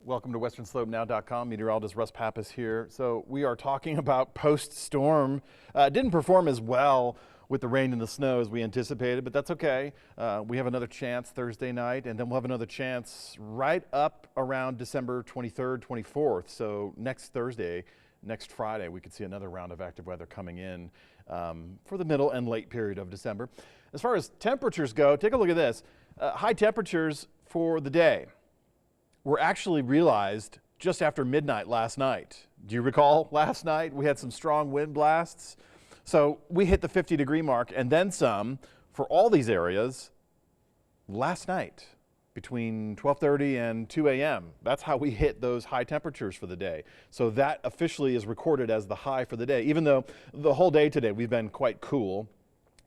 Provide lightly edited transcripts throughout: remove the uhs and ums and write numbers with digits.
Welcome to WesternSlopeNow.com. Meteorologist Russ Pappas here. So we are talking about post-storm. Didn't perform as well with the rain and the snow as we anticipated, but that's okay. We have another chance Thursday night, and then we'll have another chance right up around December 23rd, 24th. So next Thursday, next Friday, we could see another round of active weather coming in for the middle and late period of December. As far as temperatures go, take a look at this. High temperatures for the day were actually realized just after midnight last night. Do you recall last night we had some strong wind blasts? So we hit the 50-degree mark and then some for all these areas last night between 12:30 and 2 a.m. That's how we hit those high temperatures for the day. So that officially is recorded as the high for the day, even though the whole day today we've been quite cool.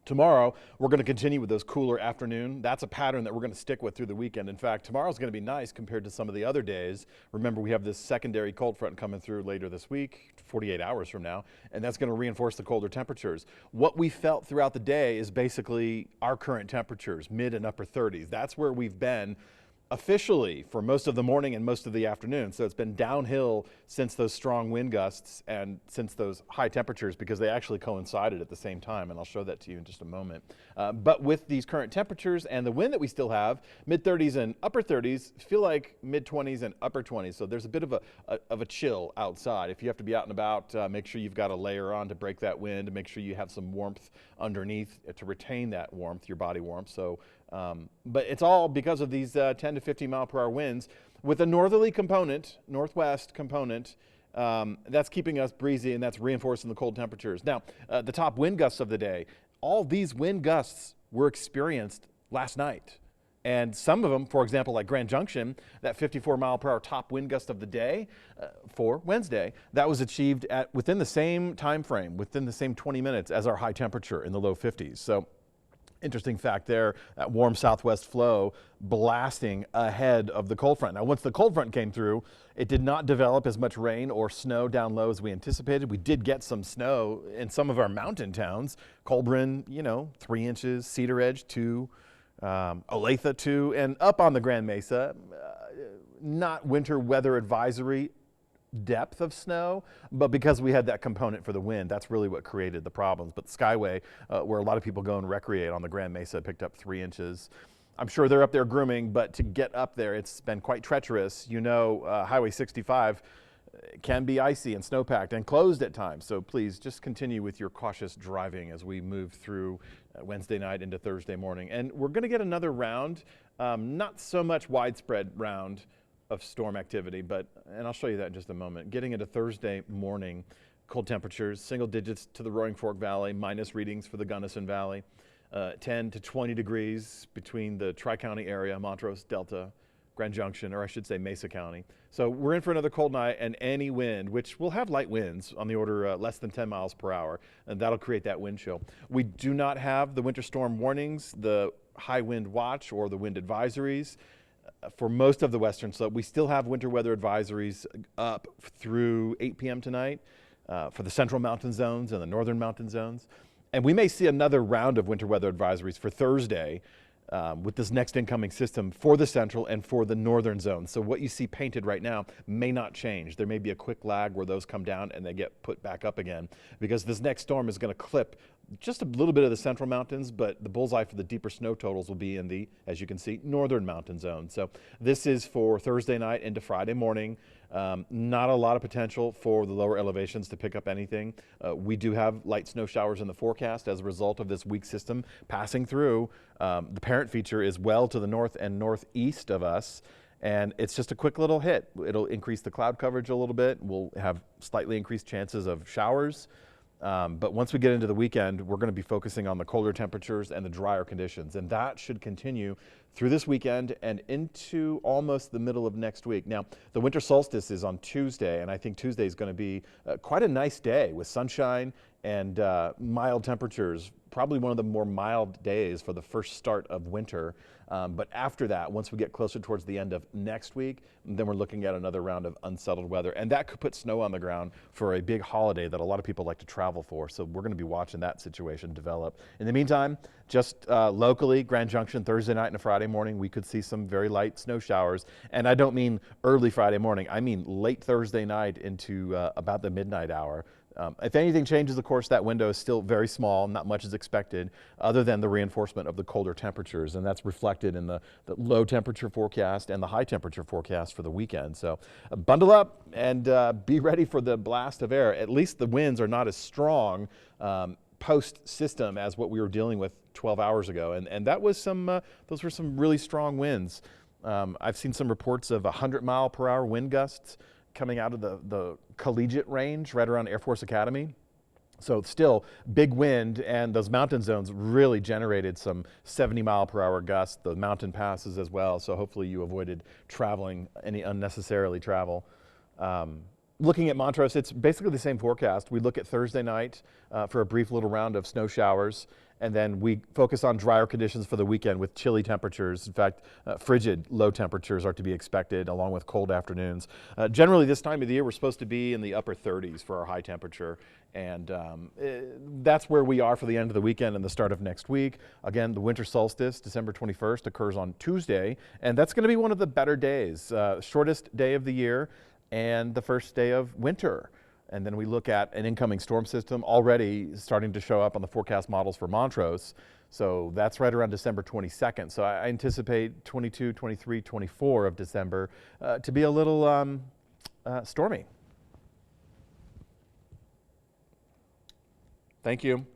Tomorrow, we're going to continue with those cooler afternoon. That's a pattern that we're going to stick with through the weekend. In fact, tomorrow's going to be nice compared to some of the other days. Remember, we have this secondary cold front coming through later this week, 48 hours from now, and that's going to reinforce the colder temperatures. What we felt throughout the day is basically our current temperatures, mid and upper 30s. That's where we've been officially for most of the morning and most of the afternoon. So it's been downhill since those strong wind gusts and since those high temperatures, because they actually coincided at the same time, and I'll show that to you in just a moment. But with these current temperatures and the wind that we still have, mid 30s and upper 30s feel like mid 20s and upper 20s. So there's a bit of a chill outside. If you have to be out and about, make sure you've got a layer on to break that wind, and make sure you have some warmth underneath to retain that warmth, your body warmth. So but it's all because of these 10 to 15 mile per hour winds with a northerly component, northwest component, that's keeping us breezy, and that's reinforcing the cold temperatures. Now, the top wind gusts of the day, all these wind gusts were experienced last night. And some of them, for example, like Grand Junction, that 54 mile per hour top wind gust of the day for Wednesday, that was achieved at within the same time frame, within the same 20 minutes as our high temperature in the low 50s. So interesting fact there, that warm southwest flow blasting ahead of the cold front. Now, once the cold front came through, it did not develop as much rain or snow down low as we anticipated. We did get some snow in some of our mountain towns. Colburn, 3 inches, Cedar Edge, 2, Olathe, 2, and up on the Grand Mesa, not winter weather advisory depth of snow, but because we had that component for the wind, that's really what created the problems. But Skyway, where a lot of people go and recreate on the Grand Mesa, picked up 3 inches. I'm sure they're up there grooming, but to get up there, it's been quite treacherous. Highway 65 can be icy and snowpacked and closed at times. So please just continue with your cautious driving as we move through Wednesday night into Thursday morning. And we're going to get another round, not so much widespread round of storm activity, and I'll show you that in just a moment. Getting into Thursday morning, cold temperatures, single digits to the Roaring Fork Valley, minus readings for the Gunnison Valley, 10 to 20 degrees between the Tri-County area, Montrose, Delta, Grand Junction, or I should say Mesa County. So we're in for another cold night, and any wind, which will have light winds on the order less than 10 miles per hour, and that'll create that wind chill. We do not have the winter storm warnings, the high wind watch, or the wind advisories. For most of the western slope, we still have winter weather advisories up through 8 p.m. tonight for the central mountain zones and the northern mountain zones. And we may see another round of winter weather advisories for Thursday with this next incoming system for the central and for the northern zones. So what you see painted right now may not change. There may be a quick lag where those come down and they get put back up again, because this next storm is going to clip just a little bit of the central mountains, but the bullseye for the deeper snow totals will be in the, as you can see, northern mountain zone. So this is for Thursday night into Friday morning. Not a lot of potential for the lower elevations to pick up anything. We do have light snow showers in the forecast as a result of this weak system passing through. The parent feature is well to the north and northeast of us, and it's just a quick little hit. It'll increase the cloud coverage a little bit. We'll have slightly increased chances of showers. But once we get into the weekend, we're going to be focusing on the colder temperatures and the drier conditions, and that should continue through this weekend and into almost the middle of next week. Now, the winter solstice is on Tuesday, and I think Tuesday is going to be quite a nice day with sunshine and mild temperatures, probably one of the more mild days for the first start of winter. But after that, once we get closer towards the end of next week, then we're looking at another round of unsettled weather. And that could put snow on the ground for a big holiday that a lot of people like to travel for. So we're going to be watching that situation develop. In the meantime, just locally, Grand Junction, Thursday night and Friday morning, we could see some very light snow showers. And I don't mean early Friday morning. I mean late Thursday night into about the midnight hour. If anything changes, of course, that window is still very small. Not much is expected other than the reinforcement of the colder temperatures. And that's reflected in the low temperature forecast and the high temperature forecast for the weekend. So bundle up and be ready for the blast of air. At least the winds are not as strong post-system as what we were dealing with 12 hours ago. And that was those were some really strong winds. I've seen some reports of 100-mile-per-hour wind gusts coming out of the collegiate range right around Air Force Academy. So still big wind, and those mountain zones really generated some 70-mile-per-hour gusts, the mountain passes as well. So hopefully you avoided traveling, any unnecessarily travel. Looking at Montrose, it's basically the same forecast. We look at Thursday night for a brief little round of snow showers, and then we focus on drier conditions for the weekend with chilly temperatures. In fact, frigid low temperatures are to be expected along with cold afternoons. Generally this time of the year, we're supposed to be in the upper 30s for our high temperature. And that's where we are for the end of the weekend and the start of next week. Again, the winter solstice, December 21st, occurs on Tuesday. And that's going to be one of the better days, shortest day of the year and the first day of winter. And then we look at an incoming storm system already starting to show up on the forecast models for Montrose. So that's right around December 22nd. So I anticipate 22, 23, 24 of December to be a little stormy. Thank you.